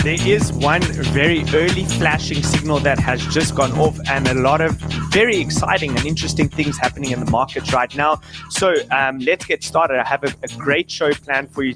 There is one very early flashing signal that has just gone off, and a lot of very exciting and interesting things happening in the markets right now. So let's get started. I have a great show planned for you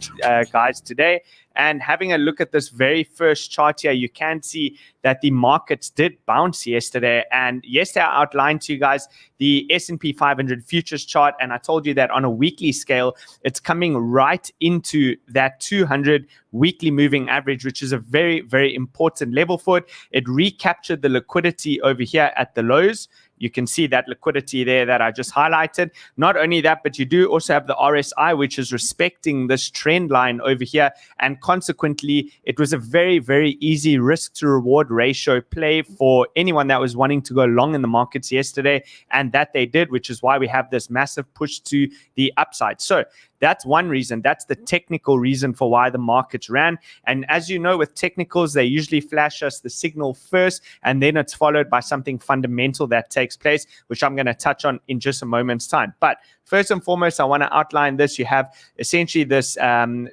guys today. And having a look at this very first chart here, you can see that the markets did bounce yesterday. And yesterday I outlined to you guys the S&P 500 futures chart. And I told you that on a weekly scale, it's coming right into that 200 weekly moving average, which is a very, very important level for it. It recaptured the liquidity over here at the lows. You can see that liquidity there that I just highlighted. Not only that, but you do also have the RSI, which is respecting this trend line over here. And consequently, it was a very, very easy risk to reward ratio play for anyone that was wanting to go long in the markets yesterday. And that they did, which is why we have this massive push to the upside. So that's one reason. That's the technical reason for why the markets ran. And as you know, with technicals, they usually flash us the signal first, and then it's followed by something fundamental that takes place, which I'm going to touch on in just a moment's time. But first and foremost, I want to outline this. You have essentially this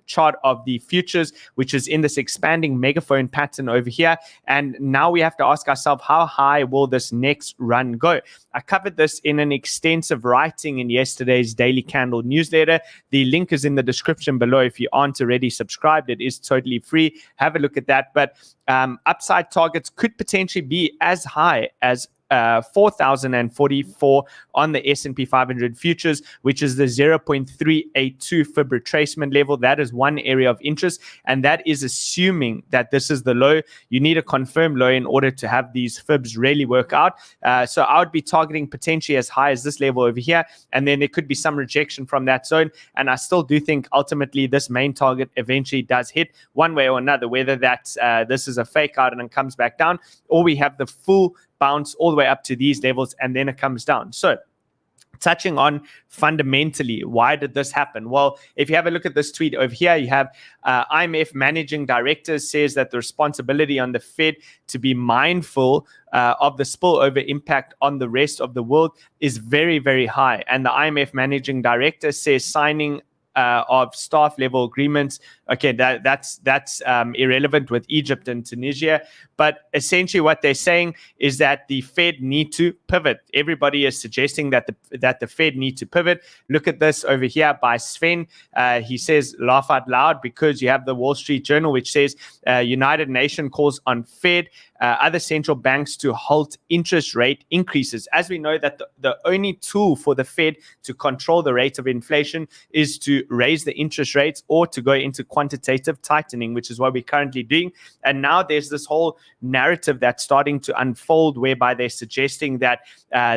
chart of the futures, which is in this expanding megaphone pattern over here. And now we have to ask ourselves, how high will this next run go? I covered this in an extensive writing in yesterday's Daily Candle newsletter. The link is in the description below. If you aren't already subscribed, it is totally free. Have a look at that. But upside targets could potentially be as high as 4,044 on the S&P 500 futures, which is the 0.382 fib retracement level. That is one area of interest, and that is assuming that this is the low. You need a confirmed low in order to have these fibs really work out. So I would be targeting potentially as high as this level over here, and then there could be some rejection from that zone. And I still do think ultimately this main target eventually does hit one way or another, whether that's this is a fake out and it comes back down, or we have the full bounce all the way up to these levels and then it comes down. So touching on fundamentally, why did this happen? Well, if you have a look at this tweet over here, you have IMF managing director says that the responsibility on the Fed to be mindful of the spillover impact on the rest of the world is very, very high. And the IMF managing director says signing of staff level agreements. Okay, that's irrelevant with Egypt and Tunisia. But essentially what they're saying is that the Fed need to pivot. Everybody is suggesting that the Fed need to pivot. Look at this over here by Sven. He says, laugh out loud, because you have the Wall Street Journal, which says United Nations calls on Fed, other central banks to halt interest rate increases. As we know that the only tool for the Fed to control the rate of inflation is to raise the interest rates or to go into quantitative tightening, which is what we're currently doing. And now there's this whole narrative that's starting to unfold whereby they're suggesting that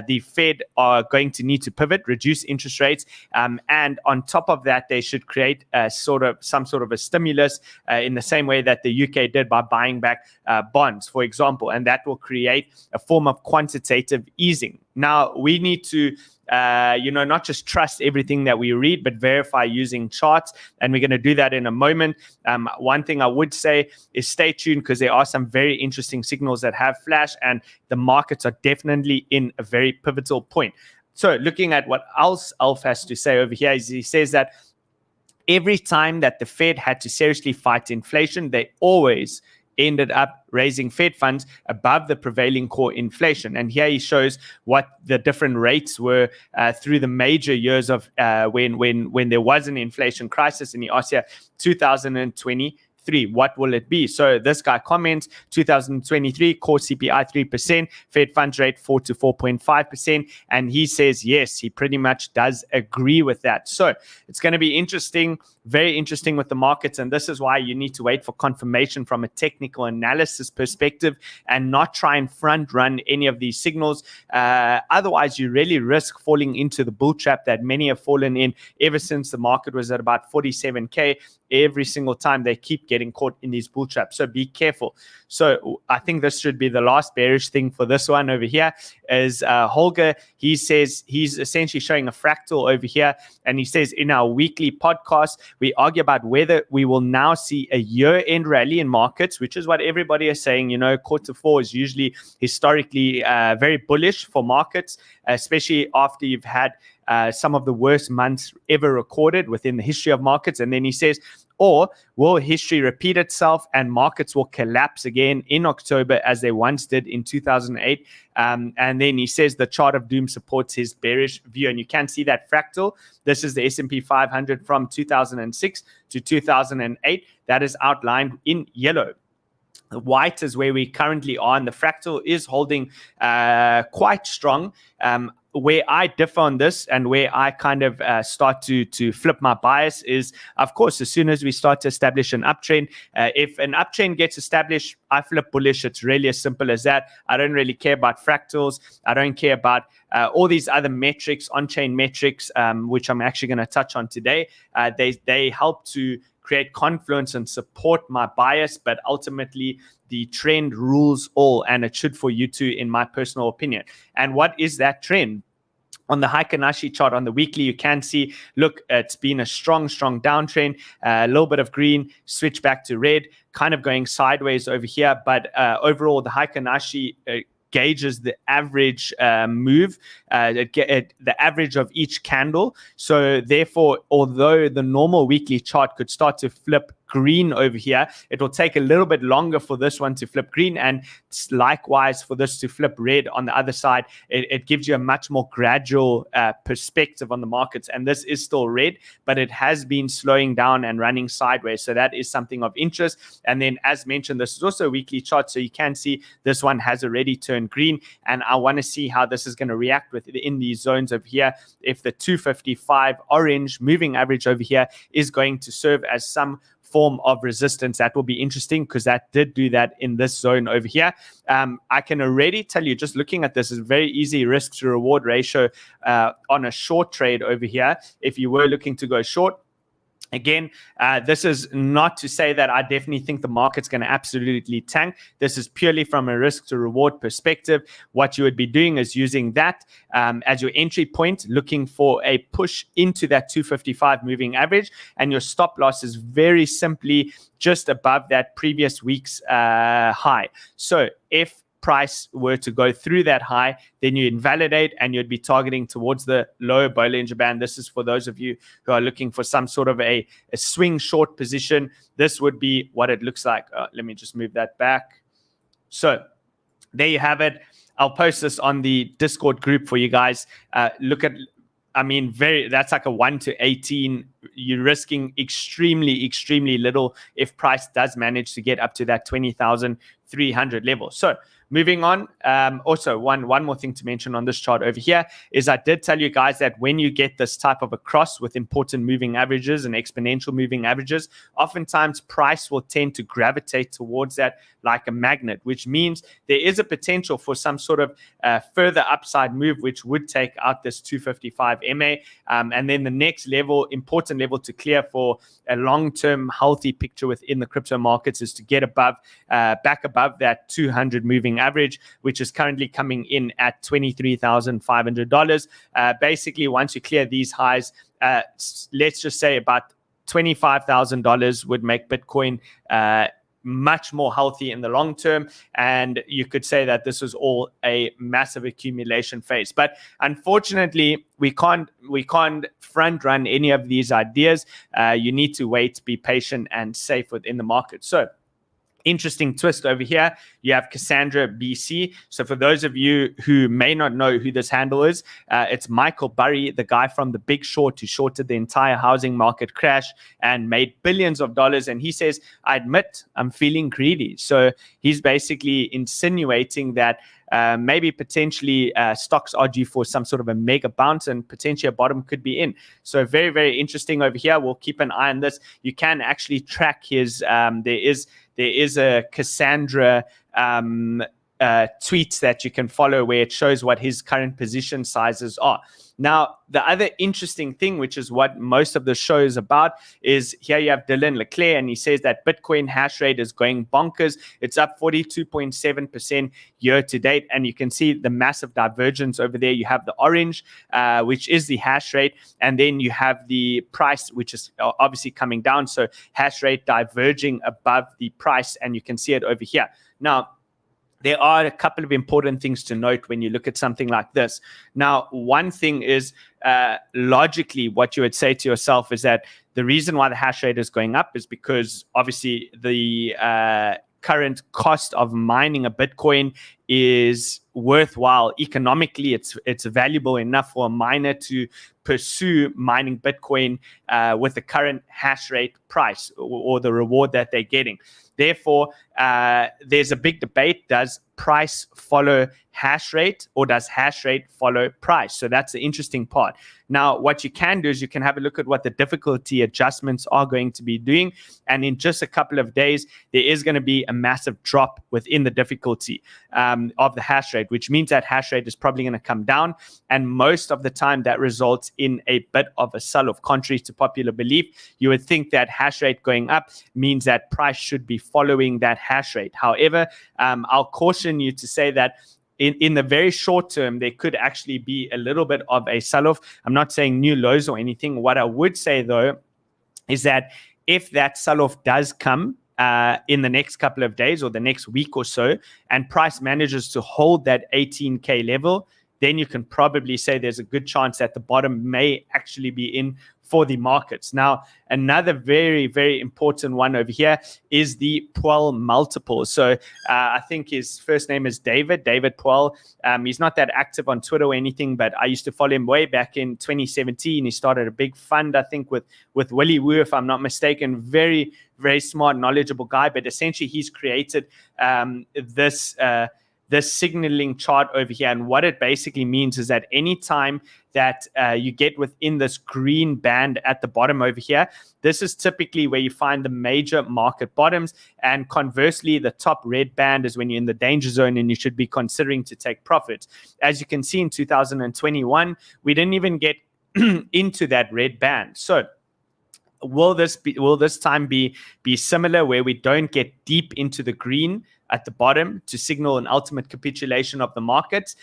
the Fed are going to need to pivot, reduce interest rates, and on top of that, they should create some sort of a stimulus in the same way that the UK did by buying back bonds, for example, and that will create a form of quantitative easing. Now, we need to not just trust everything that we read, but verify using charts. And we're going to do that in a moment. One thing I would say is stay tuned, because there are some very interesting signals that have flashed, and the markets are definitely in a very pivotal point. So looking at what else Alf has to say over here, is he says that every time that the Fed had to seriously fight inflation, they always ended up raising Fed funds above the prevailing core inflation. And here he shows what the different rates were through the major years of when there was an inflation crisis. And he asks here, 2023, what will it be? So this guy comments, 2023 core CPI 3%, Fed funds rate 4 to 4.5%. And he says, yes, he pretty much does agree with that. So it's going to be interesting, very interesting with the markets. And this is why you need to wait for confirmation from a technical analysis perspective and not try and front run any of these signals. Otherwise, you really risk falling into the bull trap that many have fallen in ever since the market was at about 47K. Every single time they keep getting caught in these bull traps. So be careful. So I think this should be the last bearish thing for this one over here is Holger. He says he's essentially showing a fractal over here. And he says in our weekly podcast, we argue about whether we will now see a year-end rally in markets, which is what everybody is saying. You know, quarter four is usually historically very bullish for markets, especially after you've had some of the worst months ever recorded within the history of markets. And then he says, or will history repeat itself and markets will collapse again in October as they once did in 2008? And then he says the chart of doom supports his bearish view. And you can see that fractal. This is the S&P 500 from 2006 to 2008. That is outlined in yellow. White is where we currently are, and the fractal is holding quite strong. Where I differ on this and where I kind of start to flip my bias is, of course, as soon as we start to establish an uptrend, if an uptrend gets established, I flip bullish. It's really as simple as that. I don't really care about fractals. I don't care about all these other metrics, on-chain metrics, which I'm actually going to touch on today. They help to create confluence and support my bias, but ultimately the trend rules all, and it should for you too, in my personal opinion. And what is that trend? On the Heikin-Ashi chart on the weekly, you can see, look, it's been a strong downtrend, a little bit of green, switch back to red, kind of going sideways over here. But overall, the Heikin-Ashi gauges the average move, the average of each candle. So therefore, although the normal weekly chart could start to flip green over here, it will take a little bit longer for this one to flip green, and likewise for this to flip red on the other side. It gives you a much more gradual perspective on the markets, and this is still red, but it has been slowing down and running sideways, so that is something of interest. And then, as mentioned, this is also a weekly chart, so you can see this one has already turned green, and I want to see how this is going to react within these zones over here. If the 255 orange moving average over here is going to serve as some form of resistance, that will be interesting, because that did do that in this zone over here. I can already tell you, just looking at this, is very easy risk to reward ratio on a short trade over here. If you were looking to go short, again, this is not to say that I definitely think the market's going to absolutely tank. This is purely from a risk to reward perspective. What you would be doing is using that as your entry point, looking for a push into that 255 moving average. And your stop loss is very simply just above that previous week's high. So if price were to go through that high, then you invalidate and you'd be targeting towards the lower Bollinger Band. This is for those of you who are looking for some sort of a swing short position. This would be what it looks like. Let me just move that back. So there you have it. I'll post this on the Discord group for you guys. Look at, I mean, that's like a 1 to 18. You're risking extremely little if price does manage to get up to that 20,300 level. So moving on, also one more thing to mention on this chart over here is I did tell you guys that when you get this type of a cross with important moving averages and exponential moving averages, oftentimes price will tend to gravitate towards that like a magnet, which means there is a potential for some sort of further upside move, which would take out this 255 MA. And then the next level, important level to clear for a long-term healthy picture within the crypto markets is to get above, back above that 200 moving average, which is currently coming in at $23,500. Basically, once you clear these highs, let's just say about $25,000 would make Bitcoin much more healthy in the long term, and you could say that this was all a massive accumulation phase. But unfortunately, we can't front run any of these ideas. You need to wait, be patient, and safe within the market. So interesting twist over here. You have Cassandra BC. So for those of you who may not know who this handle is, it's Michael Burry, the guy from The Big Short who shorted the entire housing market crash and made billions of dollars. And he says, I admit I'm feeling greedy. So he's basically insinuating that maybe potentially stocks are due for some sort of a mega bounce and potentially a bottom could be in. So very, very interesting over here. We'll keep an eye on this. You can actually track his, there is a Cassandra tweets that you can follow where it shows what his current position sizes are. Now, the other interesting thing, which is what most of the show is about, is here you have Dylan Leclerc, and he says that Bitcoin hash rate is going bonkers. It's up 42.7% year to date, and you can see the massive divergence over there. You have the orange, which is the hash rate, and then you have the price, which is obviously coming down. So hash rate diverging above the price, and you can see it over here. Now, there are a couple of important things to note when you look at something like this. Now, one thing is logically what you would say to yourself is that the reason why the hash rate is going up is because obviously the current cost of mining a Bitcoin is worthwhile economically. It's valuable enough for a miner to pursue mining Bitcoin with the current hash rate price or the reward that they're getting. Therefore, there's a big debate. Does price follow hash rate, or does hash rate follow price? So that's the interesting part. Now, what you can do is you can have a look at what the difficulty adjustments are going to be doing. And in just a couple of days, there is going to be a massive drop within the difficulty of the hash rate, which means that hash rate is probably going to come down. And most of the time, that results in a bit of a sell-off. Contrary to popular belief, you would think that hash rate going up means that price should be following that hash rate. However, I'll caution you to say that in the very short term, there could actually be a little bit of a sell-off. I'm not saying new lows or anything. What I would say, though, is that if that sell-off does come in the next couple of days or the next week or so, and price manages to hold that 18K level, then you can probably say there's a good chance that the bottom may actually be in for the markets. Now, another very, very important one over here is the Puel multiple. So I think his first name is David Puel. He's not that active on Twitter or anything, but I used to follow him way back in 2017. He started a big fund, I think, with Willy Woo, if I'm not mistaken. Very, very smart, knowledgeable guy. But essentially, he's created this signaling chart over here. And what it basically means is that anytime that you get within this green band at the bottom over here, this is typically where you find the major market bottoms. And conversely, the top red band is when you're in the danger zone and you should be considering to take profits. As you can see in 2021, we didn't even get into that red band. So will this time be similar, where we don't get deep into the green at the bottom to signal an ultimate capitulation of the market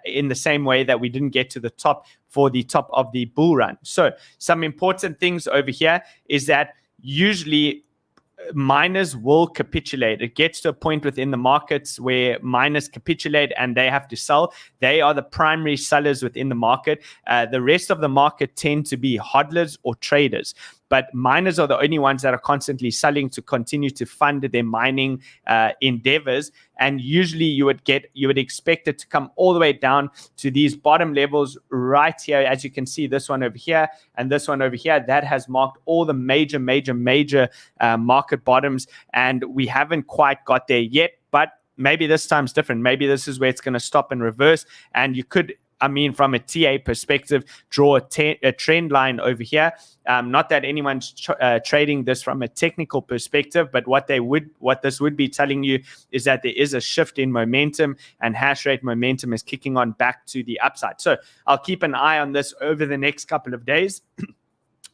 in the same way that we didn't get to the top for the top of the bull run? So some important things over here is that usually miners will capitulate. It gets to a point within the markets where miners capitulate and they have to sell. They are the primary sellers within the market. The rest of the market tend to be hodlers or traders. But miners are the only ones that are constantly selling to continue to fund their mining endeavors. And usually you would expect it to come all the way down to these bottom levels right here. As you can see, this one over here and this one over here, that has marked all the major market bottoms. And we haven't quite got there yet, but maybe this time's different. Maybe this is where it's going to stop and reverse. And you could, from a TA perspective, draw a trend line over here. Not that anyone's trading this from a technical perspective, but what this would be telling you is that there is a shift in momentum, and hash rate momentum is kicking on back to the upside. So I'll keep an eye on this over the next couple of days.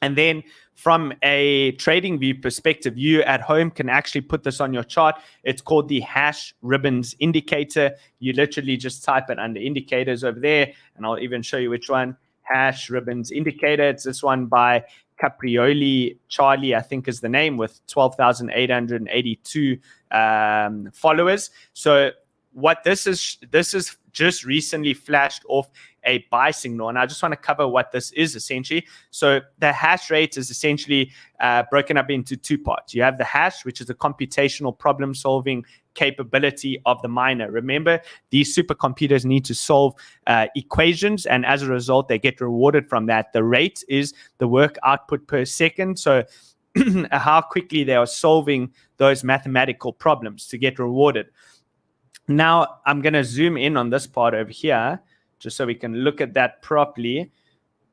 And then from a trading view perspective, you at home can actually put this on your chart. It's called the hash ribbons indicator. You literally just type it under indicators over there, and I'll even show you which one. Hash ribbons indicator. It's this one by Caprioli Charlie, I think is the name, with 12,882 followers. So what this is just recently flashed off a buy signal, and I just want to cover what this is essentially. So the hash rate is essentially broken up into two parts. You have the hash, which is the computational problem solving capability of the miner. Remember, these supercomputers need to solve equations, and as a result, they get rewarded from that. The rate is the work output per second. So how quickly they are solving those mathematical problems to get rewarded. Now, I'm going to zoom in on this part over here, just so we can look at that properly.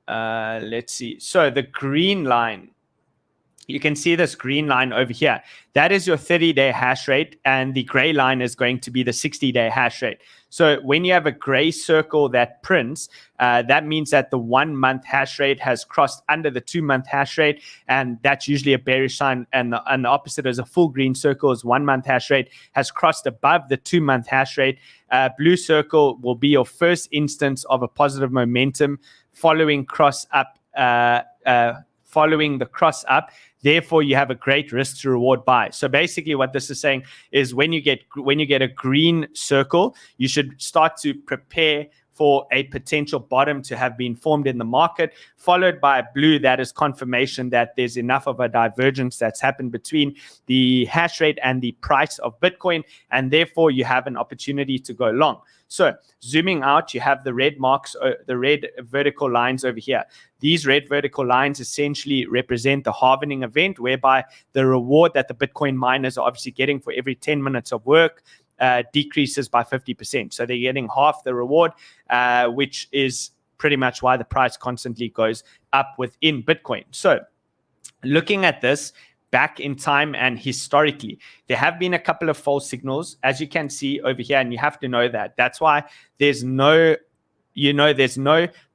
Let's see. So the green line, you can see this green line over here. That is your 30-day hash rate, and the gray line is going to be the 60-day hash rate. So when you have a gray circle that prints, that means that the 1 month hash rate has crossed under the 2 month hash rate, and that's usually a bearish sign. And the opposite is a full green circle is 1 month hash rate has crossed above the 2 month hash rate. Blue circle will be your first instance of a positive momentum following cross up following the cross up. Therefore, you have a great risk to reward buy. So basically what this is saying is when you get a green circle, you should start to prepare for a potential bottom to have been formed in the market, followed by a blue that is confirmation that there's enough of a divergence that's happened between the hash rate and the price of Bitcoin, and therefore you have an opportunity to go long. So zooming out, you have the red marks, the red vertical lines over here. These red vertical lines essentially represent the halvening event, whereby the reward that the Bitcoin miners are obviously getting for every 10 minutes of work decreases by 50%. So they're getting half the reward, which is pretty much why the price constantly goes up within Bitcoin. So looking at this back in time and historically, there have been a couple of false signals, as you can see over here, and you have to know that. That's why there's no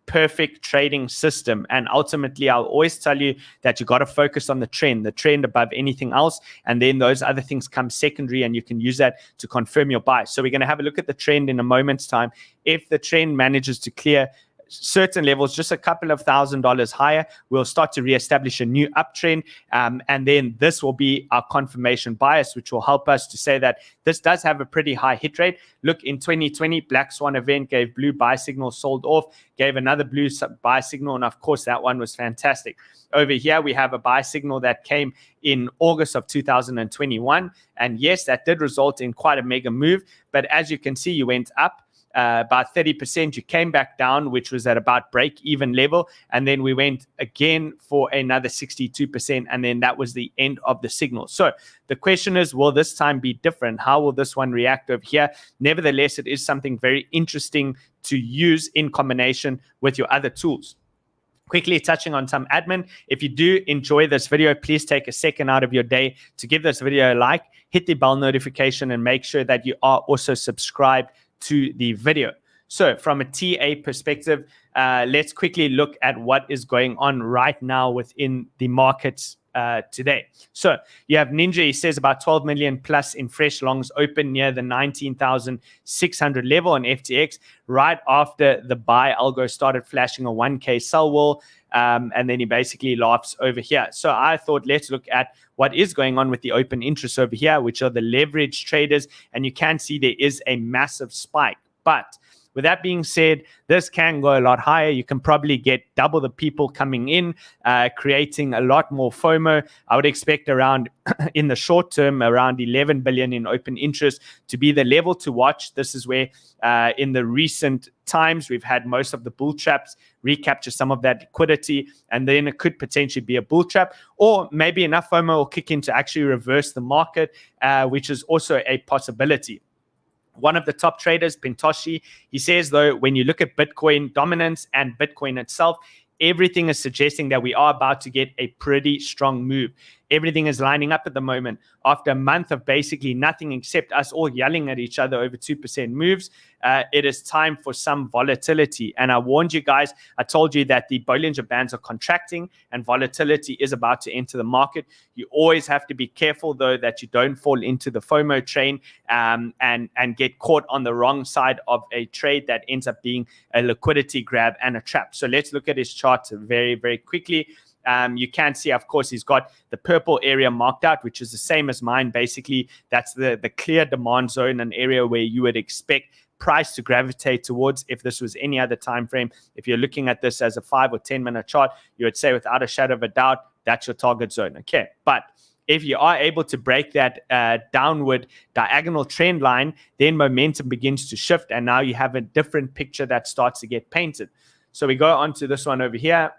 perfect trading system. And ultimately, I'll always tell you that you got to focus on the trend above anything else. And then those other things come secondary, and you can use that to confirm your buy. So we're going to have a look at the trend in a moment's time. If the trend manages to clear certain levels, just a couple of $1,000s higher, we'll start to reestablish a new uptrend. And then this will be our confirmation bias, which will help us to say that this does have a pretty high hit rate. Look, in 2020, Black Swan event gave blue buy signal, sold off, gave another blue buy signal. And of course, that one was fantastic. Over here, we have a buy signal that came in August of 2021. And yes, that did result in quite a mega move. But as you can see, you went up about 30%. You came back down, which was at about break-even level. And then we went again for another 62%. And then that was the end of the signal. So the question is, will this time be different? How will this one react over here? Nevertheless, it is something very interesting to use in combination with your other tools. Quickly touching on some admin. If you do enjoy this video, please take a second out of your day to give this video a like, hit the bell notification, and make sure that you are also subscribed to the video. So from a TA perspective, let's quickly look at what is going on right now within the markets today. So you have Ninja, he says about 12 million plus in fresh longs open near the 19,600 level on FTX right after the buy algo started flashing a 1K sell wall. And then he basically laughs over here. So I thought, let's look at what is going on with the open interest over here, which are the leverage traders. And you can see there is a massive spike. But with that being said, this can go a lot higher. You can probably get double the people coming in, creating a lot more FOMO. I would expect around, in the short term, around 11 billion in open interest to be the level to watch. This is where in the recent times we've had most of the bull traps recapture some of that liquidity, and then it could potentially be a bull trap, or maybe enough FOMO will kick in to actually reverse the market, which is also a possibility. One of the top traders, Pintoshi, he says, though, when you look at Bitcoin dominance and Bitcoin itself, everything is suggesting that we are about to get a pretty strong move. Everything is lining up at the moment. After a month of basically nothing except us all yelling at each other over 2% moves, it is time for some volatility. And I warned you guys, I told you that the Bollinger Bands are contracting and volatility is about to enter the market. You always have to be careful, though, that you don't fall into the FOMO train and get caught on the wrong side of a trade that ends up being a liquidity grab and a trap. So let's look at his chart very, very quickly. You can see, of course, he's got the purple area marked out, which is the same as mine. Basically, that's the clear demand zone, an area where you would expect price to gravitate towards if this was any other time frame. If you're looking at this as a 5 or 10 minute chart, you would say without a shadow of a doubt, that's your target zone. Okay, but if you are able to break that downward diagonal trend line, then momentum begins to shift, and now you have a different picture that starts to get painted. So we go on to this one over here.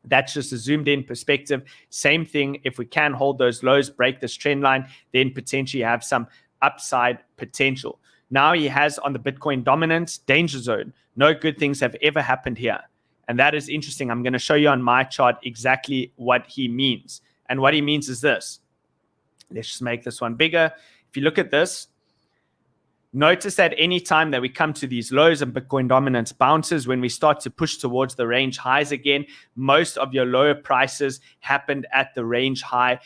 That's just a zoomed in perspective. Same thing. If we can hold those lows, break this trend line, then potentially have some upside potential. Now he has on the Bitcoin dominance danger zone. No good things have ever happened here. And that is interesting. I'm going to show you on my chart exactly what he means. And what he means is this. Let's just make this one bigger. If you look at this, Notice that any time that we come to these lows and Bitcoin dominance bounces, when we start to push towards the range highs again, most of your lower prices happened at the range high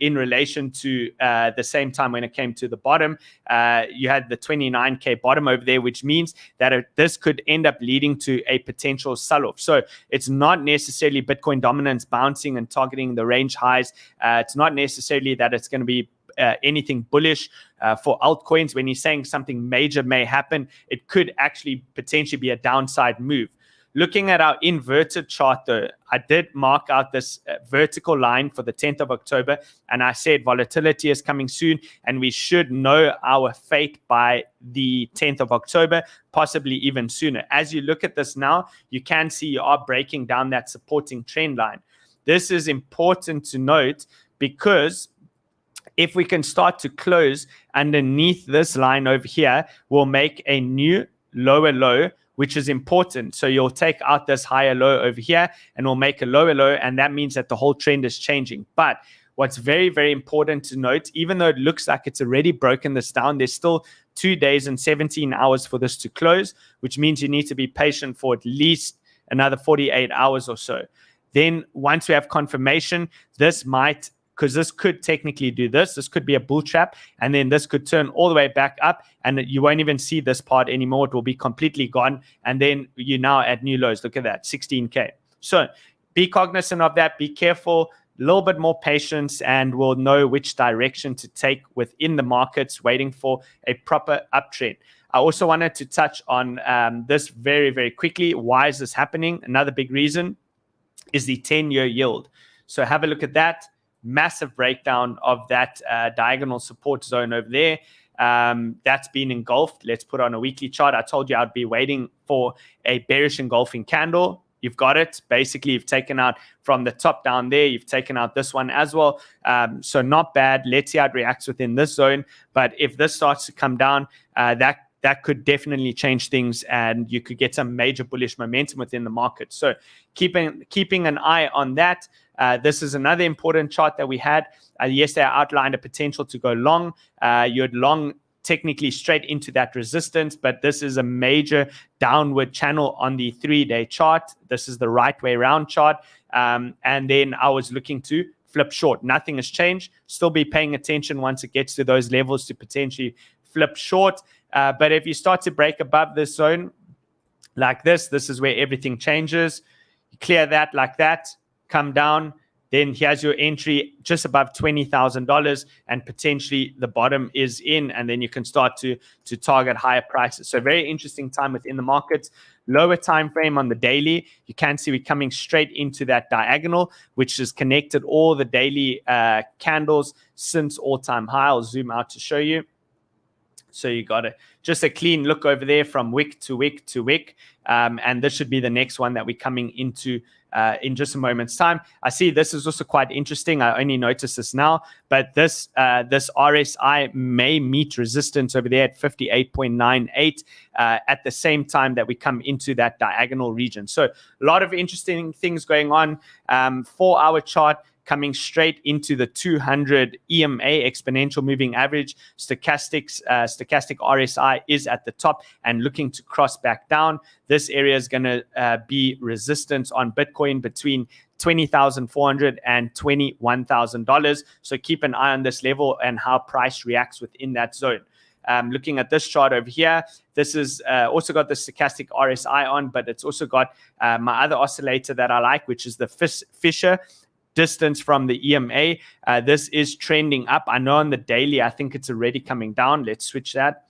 in relation to the same time when it came to the bottom. You had the 29K bottom over there, which means that this could end up leading to a potential sell-off. So it's not necessarily Bitcoin dominance bouncing and targeting the range highs. It's not necessarily that it's going to be anything bullish for altcoins. When he's saying something major may happen, it could actually potentially be a downside move. Looking at our inverted chart, though, I did mark out this vertical line for the 10th of October, and I said volatility is coming soon, and we should know our fate by the 10th of October, possibly even sooner. As you look at this now, you can see you are breaking down that supporting trend line. This is important to note because if we can start to close underneath this line over here, we'll make a new lower low, which is important. So you'll take out this higher low over here and we'll make a lower low, and that means that the whole trend is changing. But what's very, very important to note, even though it looks like it's already broken this down, there's still 2 days and 17 hours for this to close, which means you need to be patient for at least another 48 hours or so. Then once we have confirmation, because this could technically do this. This could be a bull trap, and then this could turn all the way back up, and you won't even see this part anymore. It will be completely gone, and then you're now at new lows. Look at that, 16K. So be cognizant of that. Be careful, a little bit more patience, and we'll know which direction to take within the markets, waiting for a proper uptrend. I also wanted to touch on this very, very quickly. Why is this happening? Another big reason is the 10-year yield. So have a look at that. Massive breakdown of that diagonal support zone over there. That's been engulfed. Let's put on a weekly chart. I told you I'd be waiting for a bearish engulfing candle. You've got it. Basically, you've taken out from the top down there. You've taken out this one as well. So not bad. Let's see how it reacts within this zone. But if this starts to come down, that could definitely change things, and you could get some major bullish momentum within the market. So keeping an eye on that. This is another important chart that we had. Yesterday, I outlined a potential to go long. You had long technically straight into that resistance, but this is a major downward channel on the 3-day chart. This is the right way around chart. And then I was looking to flip short. Nothing has changed. Still be paying attention once it gets to those levels to potentially flip short. But if you start to break above this zone like this is where everything changes. You clear that like that, come down, then here's your entry just above $20,000, and potentially the bottom is in, and then you can start to target higher prices. So very interesting time within the markets. Lower time frame on the daily, you can see we're coming straight into that diagonal, which has connected all the daily candles since all-time high. I'll zoom out to show you. So you got just a clean look over there from wick to wick to wick. And this should be the next one that we're coming into in just a moment's time. I see this is also quite interesting. I only noticed this now, but this RSI may meet resistance over there at 58.98 at the same time that we come into that diagonal region. So a lot of interesting things going on. 4-hour chart coming straight into the 200 EMA, exponential moving average. Stochastic RSI is at the top and looking to cross back down. This area is going to be resistance on Bitcoin between $20,400 and $21,000. So keep an eye on this level and how price reacts within that zone. Looking at this chart over here, this is also got the stochastic RSI on, but it's also got my other oscillator that I like, which is the Fisher distance from the EMA. This is trending up. I know on the daily, I think it's already coming down. Let's switch that.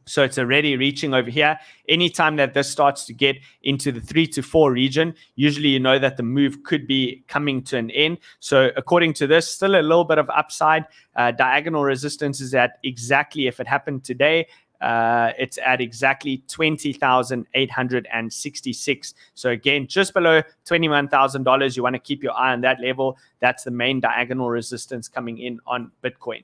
So it's already reaching over here. Anytime that this starts to get into the 3 to 4 region, usually you know that the move could be coming to an end. So according to this, still a little bit of upside. Diagonal resistance is at exactly, if it happened today, it's at exactly 20,866. So again, just below $21,000. You want to keep your eye on that level. That's the main diagonal resistance coming in on Bitcoin.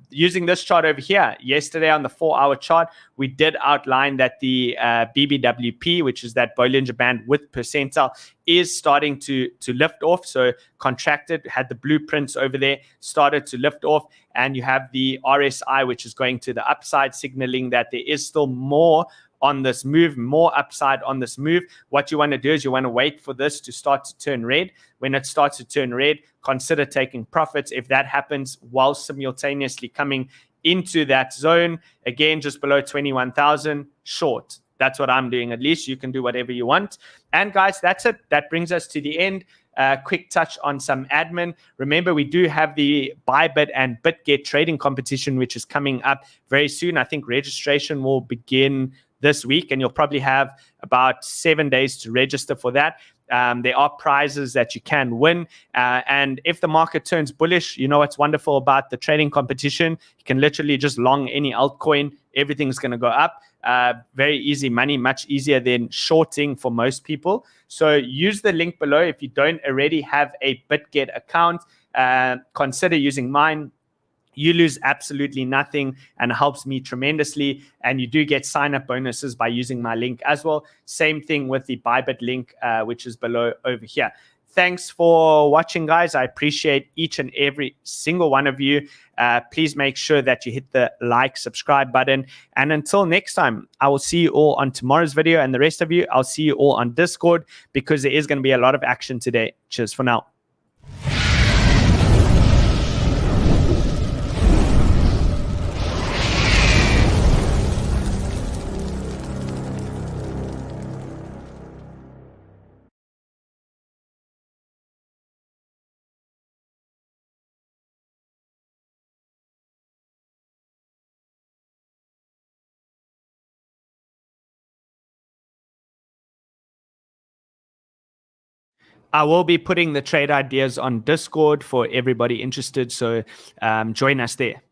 Using this chart over here, yesterday on the 4-hour chart, we did outline that the BBWP, which is that Bollinger Band width percentile, is starting to lift off. So contracted, had the blueprints over there, started to lift off, and you have the RSI, which is going to the upside, signaling that there is still more on this move, more upside on this move. What you want to do is you want to wait for this to start to turn red. When it starts to turn red, consider taking profits. If that happens while simultaneously coming into that zone, again, just below 21,000, short. That's what I'm doing. At least you can do whatever you want. And guys, that's it. That brings us to the end. Quick touch on some admin. Remember, we do have the ByBit and Bitget trading competition, which is coming up very soon. I think registration will begin this week, and you'll probably have about 7 days to register for that. There are prizes that you can win. And if the market turns bullish, you know what's wonderful about the trading competition? You can literally just long any altcoin. Everything's going to go up. Very easy money, much easier than shorting for most people. So use the link below. If you don't already have a Bitget account, consider using mine. You lose absolutely nothing and helps me tremendously. And you do get sign-up bonuses by using my link as well. Same thing with the ByBit link, which is below over here. Thanks for watching, guys. I appreciate each and every single one of you. Please make sure that you hit the like, subscribe button. And until next time, I will see you all on tomorrow's video. And the rest of you, I'll see you all on Discord, because there is going to be a lot of action today. Cheers for now. I will be putting the trade ideas on Discord for everybody interested. So join us there.